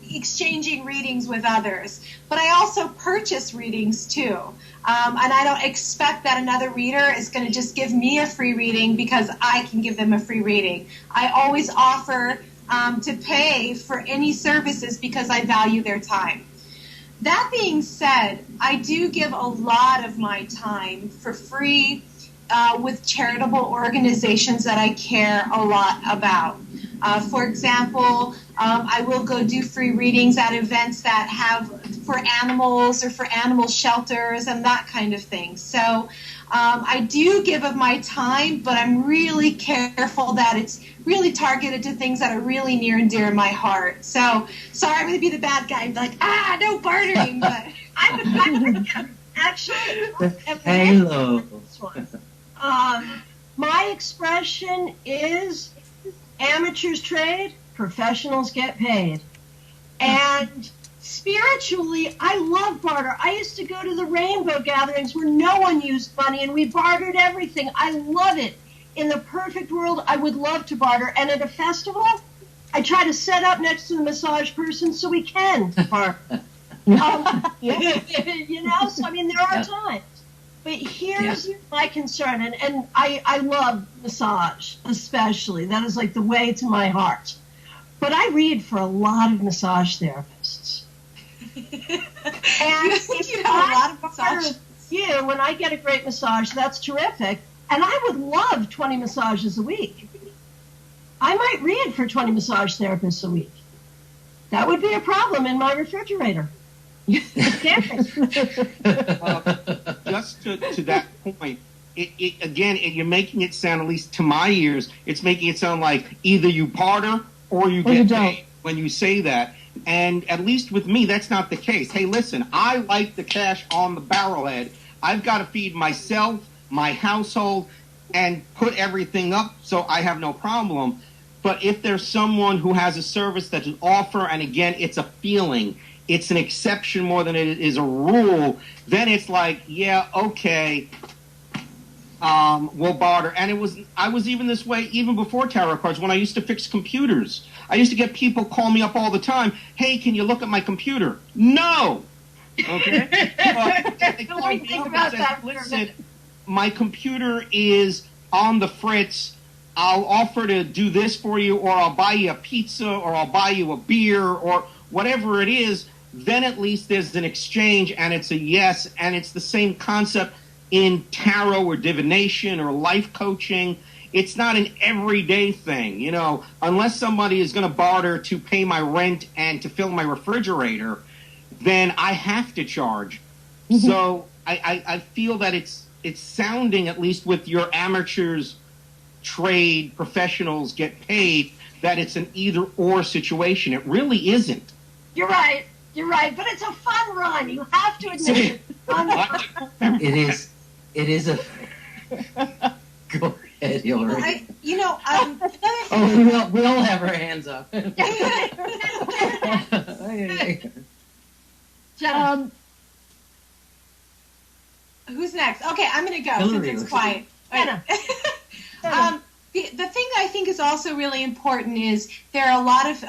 S6: exchanging readings with others. But I also purchase readings too. And I don't expect that another reader is going to just give me a free reading because I can give them a free reading. I always offer to pay for any services because I value their time. That being said, I do give a lot of my time for free with charitable organizations that I care a lot about. For example, I will go do free readings at events that have for animals or for animal shelters and that kind of thing. So I do give of my time, but I'm really careful that it's really targeted to things that are really near and dear in my heart. So sorry, I'm going to be the bad guy and be like, no bartering, but I'm
S1: actually,
S5: Hello.
S1: my expression is amateurs trade, professionals get paid. And spiritually, I love barter. I used to go to the rainbow gatherings where no one used money and we bartered everything. I love it. In the perfect world, I would love to barter. And at a festival, I try to set up next to the massage person so we can barter. You know, so I mean, there are times. But here's my concern, and I love massage, especially. That is like the way to my heart. But I read for a lot of massage therapists. And if
S6: you have a lot of massage.
S1: When I get a great massage, that's terrific. And I would love 20 massages a week. I might read for 20 massage therapists a week. That would be a problem in my refrigerator.
S3: Just to that point, you're making it sound, at least to my ears, it's making it sound like either you barter or you get paid when you say that. And at least with me, that's not the case. Hey, listen, I like the cash on the barrelhead. I've got to feed myself, my household, and put everything up, so I have no problem. But if there's someone who has a service that is offer, and again, it's a feeling, it's an exception more than it is a rule, then it's like, yeah, okay, we'll barter. And I was even this way even before tarot cards when I used to fix computers. I used to get people call me up all the time. Hey, can you look at my computer? No. Okay. Listen, my computer is on the fritz. I'll offer to do this for you, or I'll buy you a pizza, or I'll buy you a beer, or whatever it is. Then at least there's an exchange, and it's a yes, and it's the same concept in tarot or divination or life coaching. It's not an everyday thing, unless somebody is going to barter to pay my rent and to fill my refrigerator, then I have to charge. Mm-hmm. So I feel that it's sounding, at least with your amateurs, trade professionals get paid, that it's an either-or situation. It really isn't.
S1: You're right, but it's a fun run. You have to admit it.
S5: It is a... Go ahead, Hillary.
S6: We all
S5: have our hands up.
S6: Who's next? Okay, I'm going to go
S5: Hillary,
S6: since it's quiet.
S1: Jenna.
S6: The thing I think is also really important is there are a lot of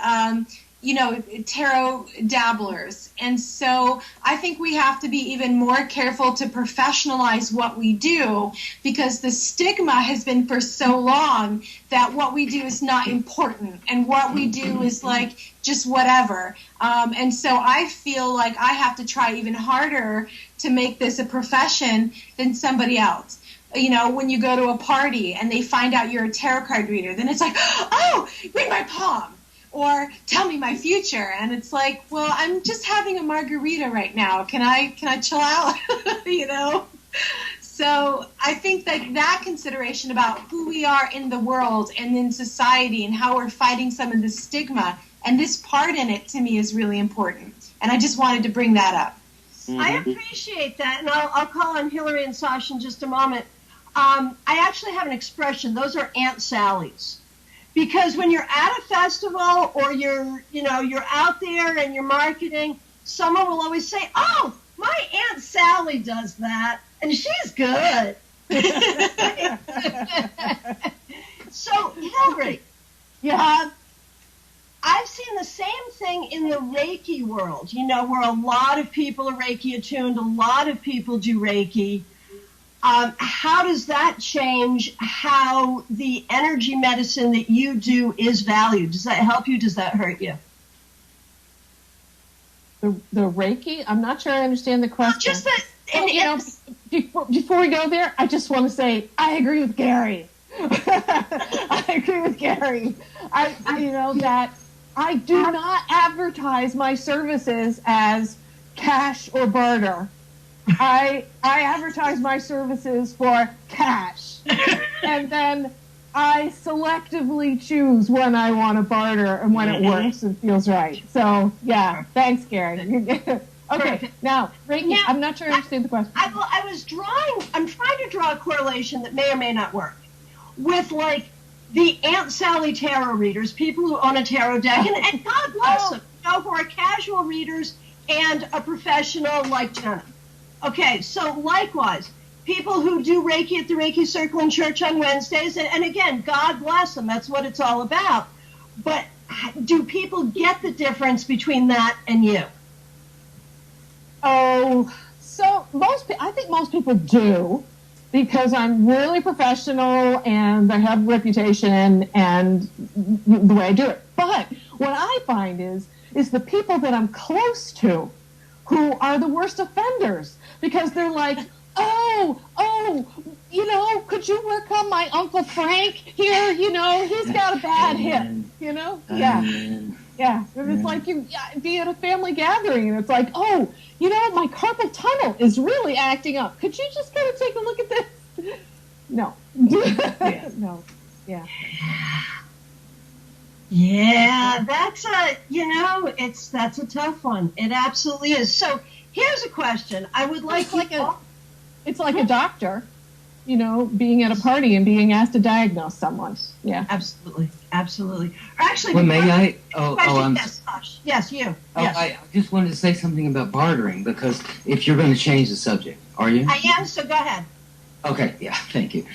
S6: tarot dabblers, and so I think we have to be even more careful to professionalize what we do, because the stigma has been for so long that what we do is not important and what we do is like just whatever, and so I feel like I have to try even harder to make this a profession than somebody else. When you go to a party and they find out you're a tarot card reader, then it's like, oh, read my palm, or tell me my future. And it's like, well, I'm just having a margarita right now. Can I chill out? So I think that consideration about who we are in the world and in society and how we're fighting some of the stigma, and this part in it to me is really important. And I just wanted to bring that up.
S1: Mm-hmm. I appreciate that. And I'll call on Hillary and Sasha in just a moment. I actually have an expression. Those are Aunt Sally's. Because when you're at a festival or you're out there and you're marketing, someone will always say, oh, my Aunt Sally does that, and she's good. So, Hillary,
S4: Yeah.
S1: I've seen the same thing in the Reiki world, where a lot of people are Reiki attuned, a lot of people do Reiki. How does that change how the energy medicine that you do is valued? Does that help you? Does that hurt you?
S4: The Reiki? I'm not sure I understand the question.
S1: Just that,
S4: before we go there, I just want to say I agree with Gary. I agree with Gary. That I do not advertise my services as cash or barter. I advertise my services for cash, and then I selectively choose when I want to barter and when it works and feels right. So yeah, thanks, Gary. Okay, now Reiki.
S1: Now,
S4: I'm not sure I understand the question.
S1: I'm trying to draw a correlation that may or may not work with like the Aunt Sally tarot readers, people who own a tarot deck, and God bless them, who are casual readers and a professional like Jenna. Okay, so likewise, people who do Reiki at the Reiki Circle in church on Wednesdays, and again, God bless them, that's what it's all about. But do people get the difference between that and you?
S4: Oh, so I think most people do, because I'm really professional and I have a reputation and the way I do it. But what I find is the people that I'm close to who are the worst offenders, because they're like, oh, could you work on my Uncle Frank here? He's got a bad hip, Yeah. Yeah. And it's like you be at a family gathering and it's like, oh, my carpal tunnel is really acting up. Could you just kind of take a look at this? No. No. Yeah.
S1: Yeah, that's that's a tough one. It absolutely is. So here's a question. I would like
S4: it's like a doctor, being at a party and being asked to diagnose someone. Yeah.
S1: Absolutely. Actually,
S5: well, may I?
S1: Yes, Josh. Yes, you. Yes.
S5: I just wanted to say something about bartering, because if you're going to change the subject, are you?
S1: I am, so go ahead.
S5: Okay, yeah, thank you.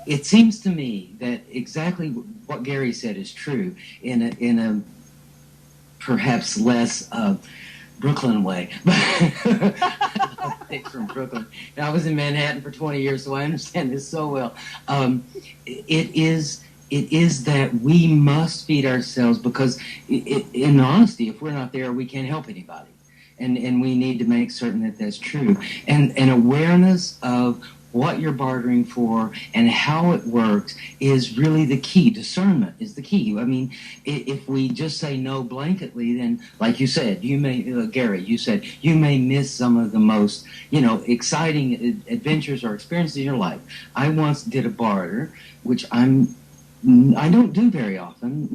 S5: It seems to me that exactly what Gary said is true in a perhaps less Brooklyn way. From Brooklyn. And I was in Manhattan for 20 years, so I understand this so well. It is that we must feed ourselves, because in honesty, if we're not there, we can't help anybody. And we need to make certain that that's true. And awareness of what you're bartering for and how it works is really the key. Discernment is the key. I mean, if we just say no blanketly, then, like you said, Gary, you said, you may miss some of the most, exciting adventures or experiences in your life. I once did a barter, which I don't do very often.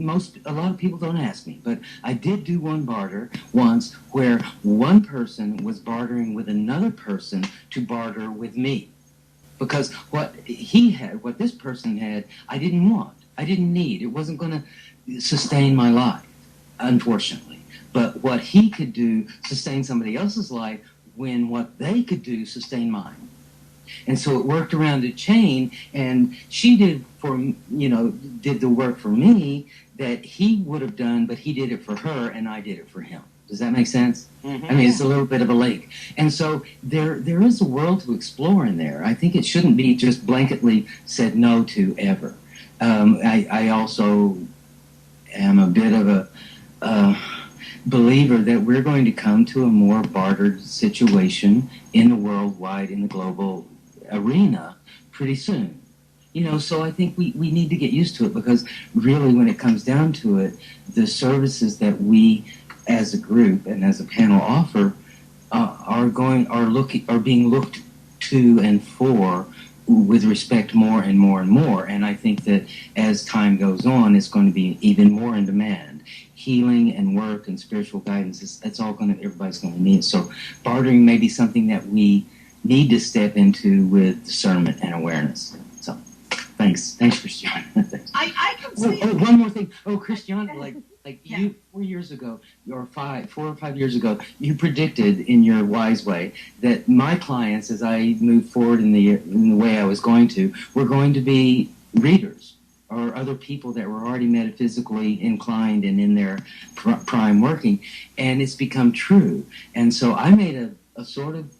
S5: A lot of people don't ask me, but I did do one barter once where one person was bartering with another person to barter with me. Because what this person had, I didn't want. I didn't need. It wasn't going to sustain my life, unfortunately. But what he could do sustained somebody else's life, when what they could do sustained mine. And so it worked around a chain, and she did the work for me that he would have done, but he did it for her and I did it for him. Does that make sense? Mm-hmm. I mean, it's a little bit of a link. And so there is a world to explore in there. I think it shouldn't be just blanketly said no to ever. I also am a bit of a believer that we're going to come to a more bartered situation in the worldwide, in the global arena pretty soon. So I think we need to get used to it, because really when it comes down to it, the services that we as a group and as a panel offer are being looked to and for with respect more and more and more. And I think that as time goes on, it's going to be even more in demand. Healing and work and spiritual guidance, everybody's going to need. So bartering may be something that we need to step into with discernment and awareness. So thank Thanks, Christiana. Thanks.
S1: I completely.
S5: Oh, one more thing. Oh, Christiana, like
S1: Yeah.
S5: you 4 years ago, or 4 or 5 years ago, you predicted in your wise way that my clients, as I moved forward in the way I was going to, were going to be readers or other people that were already metaphysically inclined and in their prime working, and it's become true. And so I made a sort of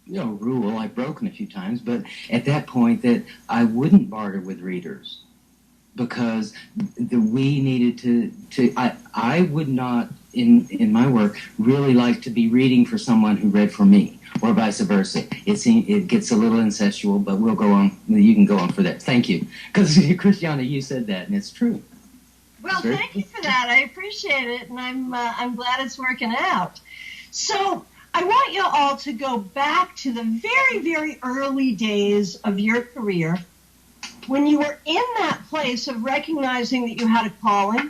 S5: rule I've broken a few times, but at that point that I wouldn't barter with readers because we needed to I would not in my work really like to be reading for someone who read for me or vice versa. It gets a little incestual, but we'll go on. You can go on for that. Thank you. Because Christiana, you said that, and it's true.
S1: Well, thank you for that. I appreciate it, and I'm glad it's working out. So I want you all to go back to the very, very early days of your career when you were in that place of recognizing that you had a calling,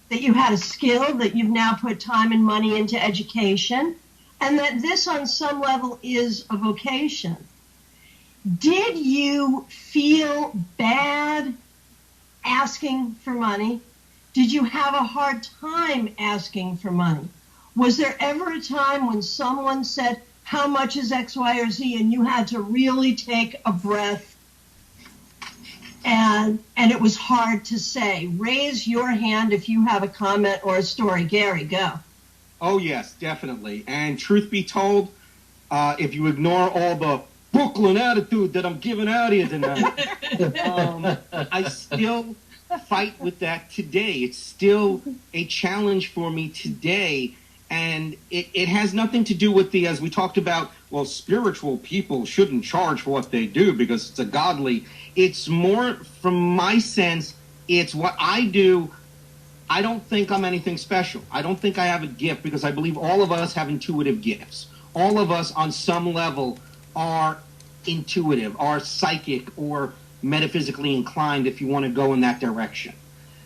S1: that you had a skill, that you've now put time and money into education, and that this on some level is a vocation. Did you feel bad asking for money? Did you have a hard time asking for money? Was there ever a time when someone said, how much is X, Y, or Z, and you had to really take a breath and it was hard to say? Raise your hand if you have a comment or a story. Gary, go.
S3: Oh, yes, definitely. And truth be told, if you ignore all the Brooklyn attitude that I'm giving out here tonight, I still fight with that today. It's still a challenge for me today. And it has nothing to do with as we talked about, well, spiritual people shouldn't charge for what they do because it's a godly. It's more, from my sense, it's what I do. I don't think I'm anything special. I don't think I have a gift because I believe all of us have intuitive gifts. All of us on some level are intuitive, are psychic, or metaphysically inclined if you want to go in that direction.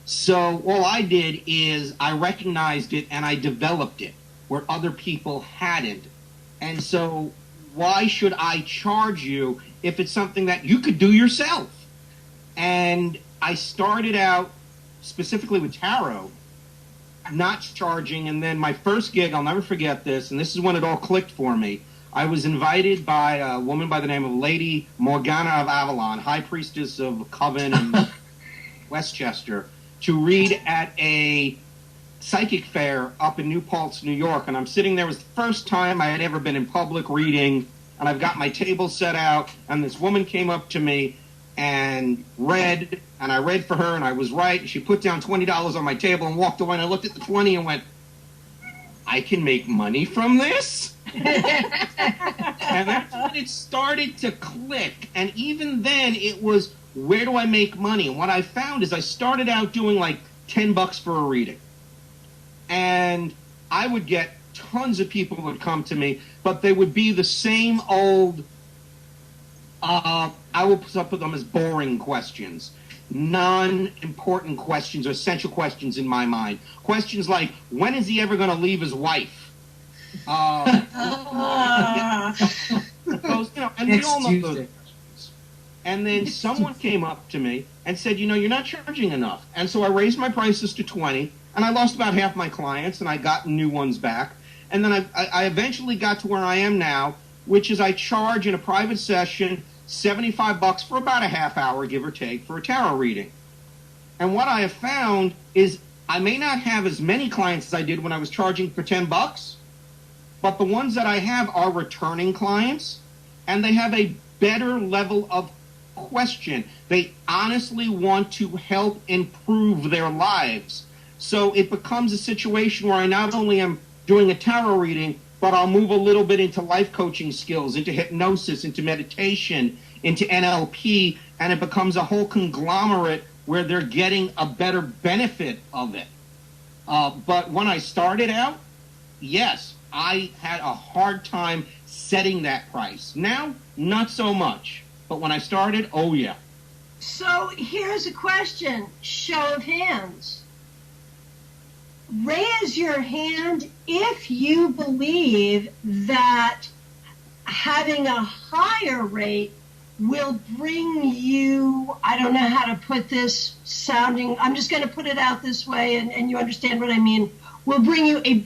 S3: So all I did is I recognized it and I developed it where other people hadn't. And so why should I charge you if it's something that you could do yourself? And I started out specifically with tarot, not charging. And then my first gig, I'll never forget this, and this is when it all clicked for me. I was invited by a woman by the name of Lady Morgana of Avalon, High Priestess of Coven and Westchester, to read at a psychic fair up in New Paltz, New York. And I'm sitting there. It was the first time I had ever been in public reading, and I've got my table set out, and this woman came up to me and read, and I read for her, and I was right. She put down $20 on my table and walked away, and I looked at the 20 and went, I can make money from this? And that's when it started to click. And even then, it was, where do I make money? And what I found is I started out doing like $10 for a reading. And I would get tons of people would come to me, but they would be the same old, I will put them as boring questions, non-important questions, or essential questions in my mind. Questions like, when is he ever going to leave his wife? And we all know those questions. And then someone came up to me and said, you're not charging enough. And so I raised my prices to 20, and I lost about half my clients, and I got new ones back. And then I eventually got to where I am now, which is I charge in a private session $75 for about a half hour, give or take, for a tarot reading. And what I have found is I may not have as many clients as I did when I was charging for $10, but the ones that I have are returning clients, and they have a better level of question. They honestly want to help improve their lives. So it becomes a situation where I not only am doing a tarot reading, but I'll move a little bit into life coaching skills, into hypnosis, into meditation, into NLP, and it becomes a whole conglomerate where they're getting a better benefit of it. But when I started out, yes, I had a hard time setting that price. Now, not so much. But when I started, oh yeah.
S1: So here's a question, show of hands. Raise your hand if you believe that having a higher rate will bring you, I don't know how to put this sounding, I'm just going to put it out this way and you understand what I mean, will bring you a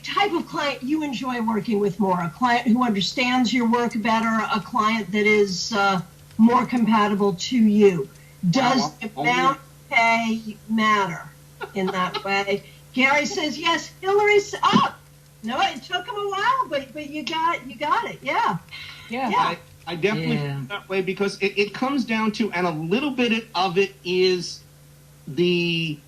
S1: type of client you enjoy working with more, a client who understands your work better, a client that is more compatible to you. Does the amount pay matter in that way? Gary says yes. Hillary says, oh, no, it took him a while, but you got it. Yeah.
S3: I definitely feel that way because it comes down to, and a little bit of it is the,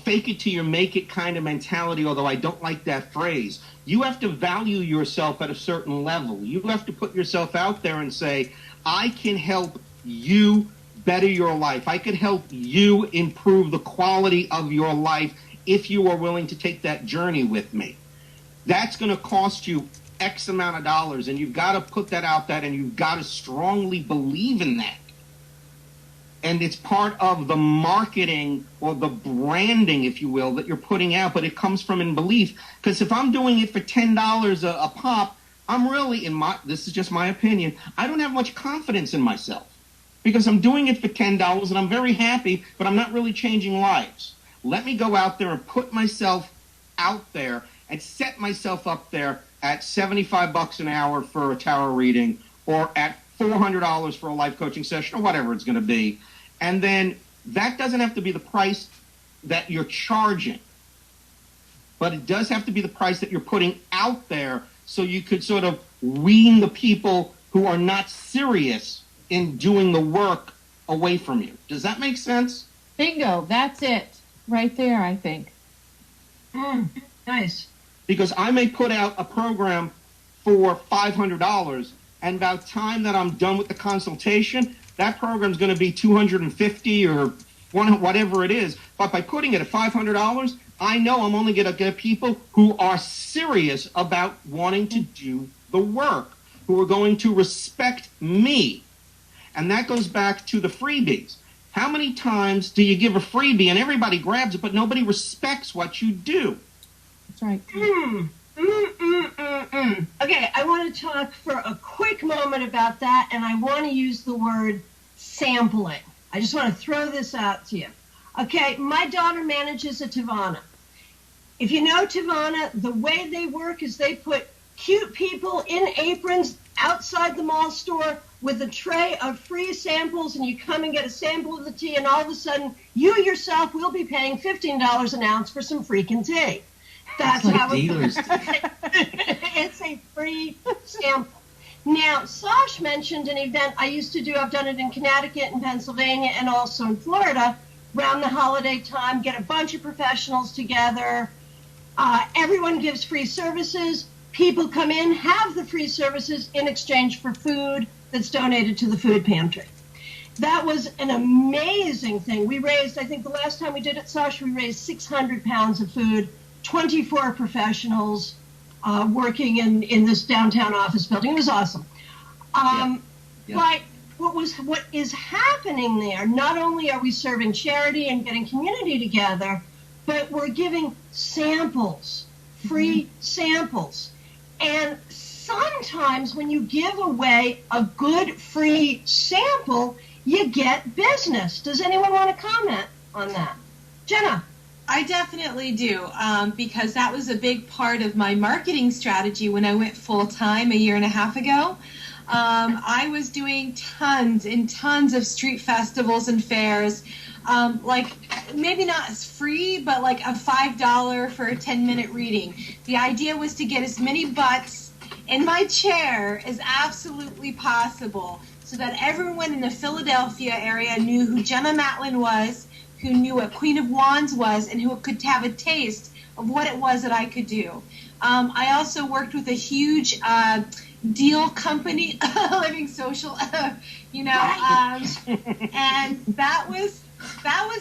S3: fake it till you make it kind of mentality, although I don't like that phrase. You have to value yourself at a certain level. You have to put yourself out there and say, I can help you better your life. I can help you improve the quality of your life if you are willing to take that journey with me. That's going to cost you X amount of dollars, and you've got to put that out there, and you've got to strongly believe in that. And it's part of the marketing or the branding, if you will, that you're putting out, but it comes from in belief. Because if I'm doing it for $10 a pop, I'm really, this is just my opinion, I don't have much confidence in myself. Because I'm doing it for $10 and I'm very happy, but I'm not really changing lives. Let me go out there and put myself out there and set myself up there at $75 an hour for a tarot reading or at $400 for a life coaching session or whatever it's going to be. And then that doesn't have to be the price that you're charging, but it does have to be the price that you're putting out there so you could sort of wean the people who are not serious in doing the work away from you. Does that make sense?
S4: Bingo. That's it. Right there, I think.
S1: Nice.
S3: Because I may put out a program for $500, and by the time that I'm done with the consultation, that program's going to be $250 or whatever it is. But by putting it at $500, I know I'm only going to get people who are serious about wanting to do the work, who are going to respect me. And that goes back to the freebies. How many times do you give a freebie and everybody grabs it, but nobody respects what you do?
S4: That's right.
S1: Okay, I want to talk for a quick moment about that, and I want to use the word sampling. I just want to throw this out to you. Okay, my daughter manages a Tivana. If you know Tivana, the way they work is they put cute people in aprons outside the mall store with a tray of free samples, and you come and get a sample of the tea, and all of a sudden, you yourself will be paying $15 an ounce for some freaking tea. That's
S5: like
S1: how
S5: dealers.
S1: it's a free sample. Now, Saxz mentioned an event I used to do. I've done it in Connecticut and Pennsylvania and also in Florida around the holiday time. Get a bunch of professionals together. Everyone gives free services. People come in, have the free services in exchange for food that's donated to the food pantry. That was an amazing thing. We raised, I think the last time we did it, Saxz, we raised 600 pounds of food, 24 professionals working in this downtown office building. It was awesome. But what is happening there, not only are we serving charity and getting community together, but we're giving samples, free samples. And sometimes when you give away a good free sample, you get business. Does anyone want to comment on that? Jenna?
S6: I definitely do, because that was a big part of my marketing strategy when I went full-time a year and a half ago. I was doing tons and tons of street festivals and fairs, like maybe not as free, but like a $5 for a 10-minute reading. The idea was to get as many butts in my chair as absolutely possible so that everyone in the Philadelphia area knew who Jenna Matlin was, who knew what Queen of Wands was, and who could have a taste of what it was that I could do. I also worked with a huge deal company, Living Social, and that was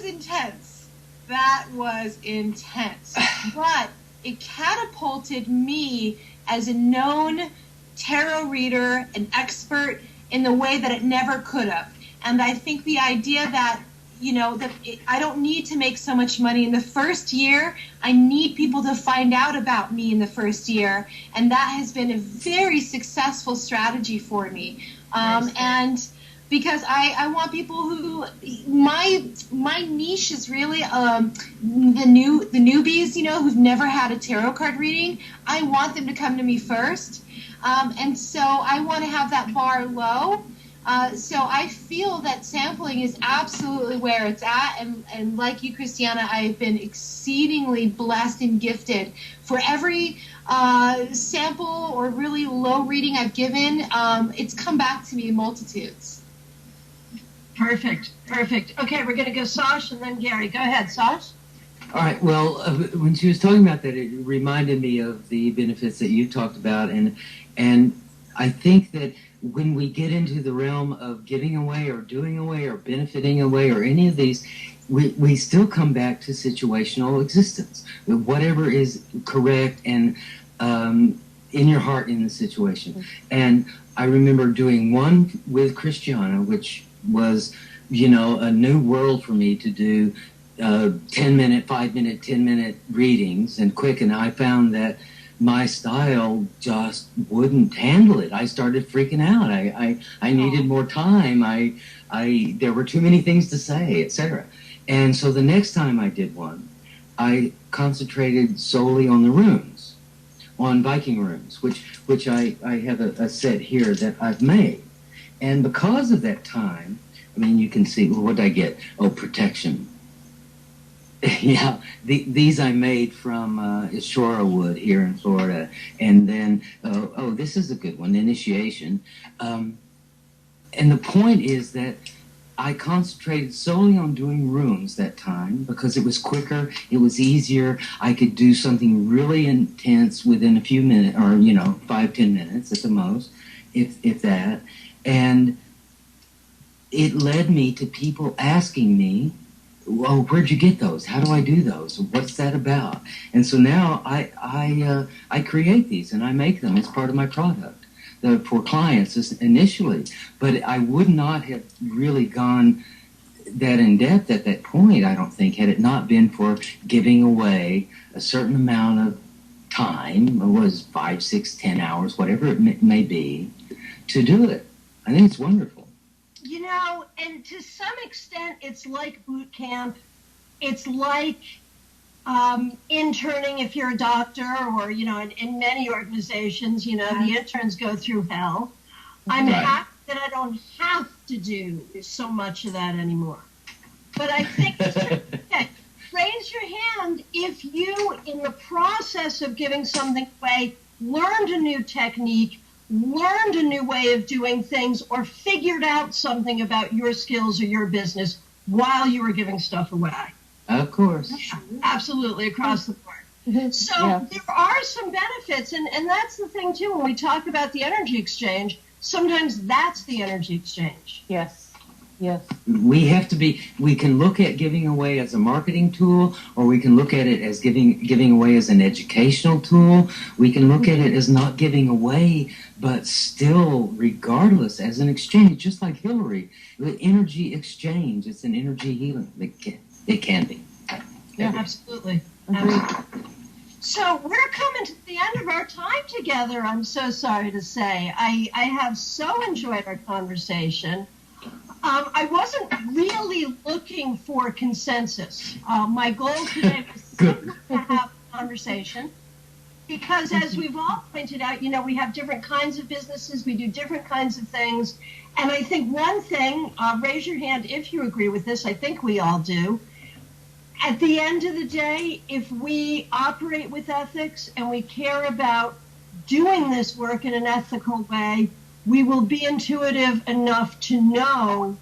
S6: intense. That was intense. But it catapulted me as a known tarot reader, an expert in the way that it never could have. And I think the idea that I don't need to make so much money in the first year. I need people to find out about me in the first year, and that has been a very successful strategy for me. And because I want people who my niche is really the newbies, who've never had a tarot card reading. I want them to come to me first, and so I want to have that bar low. So I feel that sampling is absolutely where it's at, and like you, Christiana, I've been exceedingly blessed and gifted. For every sample or really low reading I've given, it's come back to me in multitudes.
S1: Perfect. Okay, we're going to go Saxz and then Gary. Go ahead, Saxz.
S5: All right. Well, when she was talking about that, it reminded me of the benefits that you talked about, and I think that when we get into the realm of giving away or doing away or benefiting away or any of these, we still come back to situational existence. Whatever is correct and in your heart in the situation. And I remember doing one with Christiana, which was, a new world for me to do 10-minute, 5-minute, 10-minute readings and quick. And I found that my style just wouldn't handle it. I started freaking out. I needed more time. There were too many things to say, etc. And so the next time I did one, I concentrated solely on the runes, on Viking runes, which I have a set here that I've made. And because of that time, you can see, what did I get? Oh, protection. Yeah, these I made from Ishora wood here in Florida. And then, this is a good one, initiation. And the point is that I concentrated solely on doing runes that time because it was quicker, it was easier. I could do something really intense within a few minutes, or 5-10 minutes at the most, if that. And it led me to people asking me, "Oh, where'd you get those? How do I do those? What's that about?" And so now I create these and I make them as part of my product for clients initially. But I would not have really gone that in depth at that point, I don't think, had it not been for giving away a certain amount of time. It was 5, 6, 10 hours, whatever it may be, to do it. I think it's wonderful.
S1: And to some extent, it's like boot camp. It's like interning if you're a doctor, or, in many organizations, the interns go through hell. I'm happy that I don't have to do so much of that anymore. But I think, okay, raise your hand if you, in the process of giving something away, learned a new technique, learned a new way of doing things, or figured out something about your skills or your business while you were giving stuff away.
S5: Of course.
S1: Absolutely, across the board. So there are some benefits, and that's the thing, too, when we talk about the energy exchange, sometimes that's the energy exchange.
S4: Yes.
S5: We can look at giving away as a marketing tool, or we can look at it as giving away as an educational tool. We can look at it as not giving away, but still, regardless, as an exchange, just like Hillary. The energy exchange, it's an energy healing. It can be.
S1: Yeah, absolutely. So we're coming to the end of our time together, I'm so sorry to say. I have so enjoyed our conversation. I wasn't really looking for consensus. My goal today was simply to have a conversation because, as we've all pointed out, we have different kinds of businesses, we do different kinds of things. And I think one thing, raise your hand if you agree with this, I think we all do. At the end of the day, if we operate with ethics and we care about doing this work in an ethical way, we will be intuitive enough to know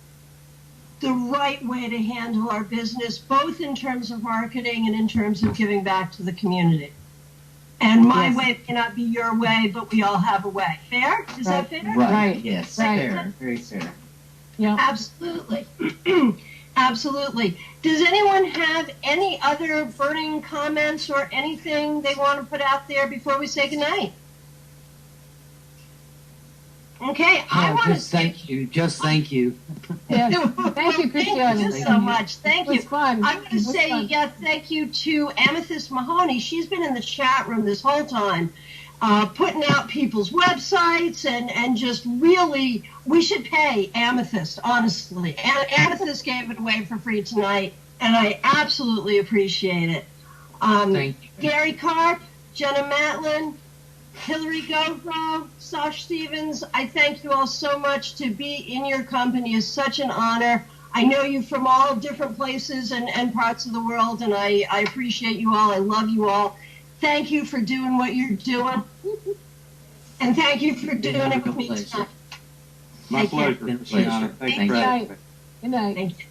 S1: the right way to handle our business, both in terms of marketing and in terms of giving back to the community. And my way may not be your way, but we all have a way. Fair? Is that fair?
S5: Right. Yes. Right. Fair. Very fair.
S1: Yeah. Absolutely. Absolutely. Does anyone have any other burning comments or anything they want to put out there before we say goodnight? Okay, I want to
S5: thank you. Just thank you.
S4: Yes. Thank you, Christiana.
S1: Thank you so much. Thank you.
S4: It was fun.
S1: I want to say thank you to Amethyst Mahoney. She's been in the chat room this whole time, putting out people's websites and just really, we should pay Amethyst, honestly. Amethyst gave it away for free tonight, and I absolutely appreciate it.
S5: Thank you.
S1: Gary Karp, Jenna Matlin, Hillary Gauvreau, Saxz Stevens, I thank you all so much. To be in your company is such an honor. I know you from all different places and parts of the world, and I appreciate you all. I love you all. Thank you for doing what you're doing. And thank you for doing it with me tonight.
S3: My pleasure, Christiana.
S4: Good night. Good night.
S1: Thank you.